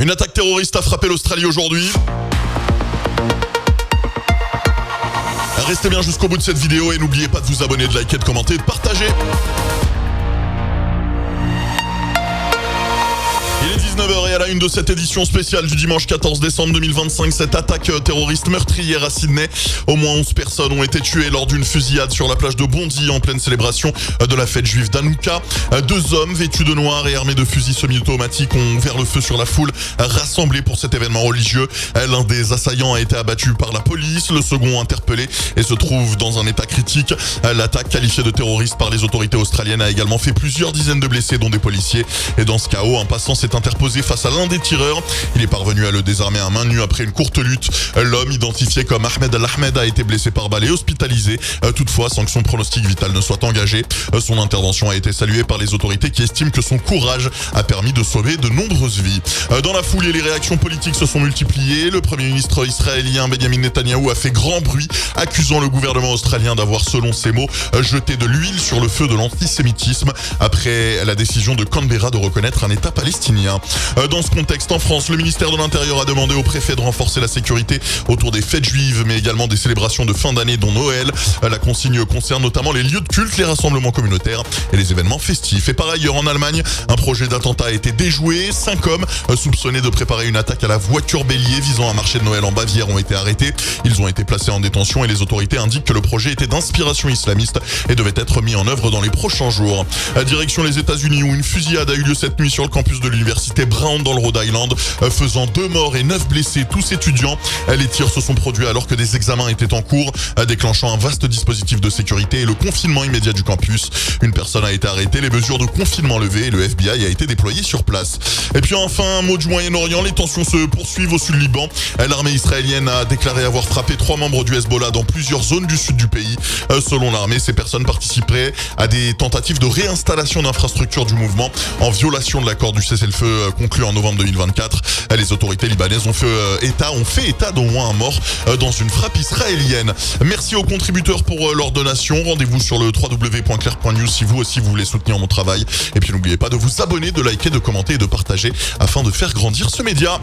Une attaque terroriste a frappé l'Australie aujourd'hui. Restez bien jusqu'au bout de cette vidéo et n'oubliez pas de vous abonner, de liker, de commenter et de partager. Il est 19h et à la une de cette édition spéciale du dimanche 14 décembre 2025, cette attaque terroriste meurtrière à Sydney. Au moins 11 personnes ont été tuées lors d'une fusillade sur la plage de Bondy en pleine célébration de la fête juive d'Hanouka. 2 hommes vêtus de noir et armés de fusils semi-automatiques ont ouvert le feu sur la foule rassemblée pour cet événement religieux. L'un des assaillants a été abattu par la police, le second interpellé et se trouve dans un état critique. L'attaque qualifiée de terroriste par les autorités australiennes a également fait plusieurs dizaines de blessés dont des policiers. Et dans ce chaos, un passant s'est interposé face à l'un des tireurs. Il est parvenu à le désarmer à main nue après une courte lutte. L'homme, identifié comme Ahmed Al-Ahmed, a été blessé par balle et hospitalisé. Toutefois, sans que son pronostic vital ne soit engagé. Son intervention a été saluée par les autorités qui estiment que son courage a permis de sauver de nombreuses vies. Dans la foulée, les réactions politiques se sont multipliées. Le premier ministre israélien Benjamin Netanyahou a fait grand bruit, accusant le gouvernement australien d'avoir, selon ses mots, jeté de l'huile sur le feu de l'antisémitisme après la décision de Canberra de reconnaître un État palestinien. Dans ce contexte, en France, le ministère de l'Intérieur a demandé au préfet de renforcer la sécurité autour des fêtes juives, mais également des célébrations de fin d'année, dont Noël. La consigne concerne notamment les lieux de culte, les rassemblements communautaires et les événements festifs. Et par ailleurs, en Allemagne, un projet d'attentat a été déjoué. 5 hommes soupçonnés de préparer une attaque à la voiture bélier visant un marché de Noël en Bavière ont été arrêtés. Ils ont été placés en détention et les autorités indiquent que le projet était d'inspiration islamiste et devait être mis en œuvre dans les prochains jours. Direction les États-Unis où une fusillade a eu lieu cette nuit sur le campus de l'université Brown dans le Rhode Island, faisant 2 morts et 9 blessés, tous étudiants. Les tirs se sont produits alors que des examens étaient en cours, déclenchant un vaste dispositif de sécurité et le confinement immédiat du campus. Une personne a été arrêtée, les mesures de confinement levées et le FBI a été déployé sur place. Et puis enfin, un mot du Moyen-Orient, les tensions se poursuivent au sud Liban. L'armée israélienne a déclaré avoir frappé 3 membres du Hezbollah dans plusieurs zones du sud du pays. Selon l'armée, ces personnes participeraient à des tentatives de réinstallation d'infrastructures du mouvement en violation de l'accord du cessez-le-feu conclu en novembre 2024. Les autorités libanaises ont fait état d'au moins un mort dans une frappe israélienne. Merci aux contributeurs pour leur donation. Rendez-vous sur le www.clair.news si vous aussi vous voulez soutenir mon travail. Et puis n'oubliez pas de vous abonner, de liker, de commenter et de partager afin de faire grandir ce média.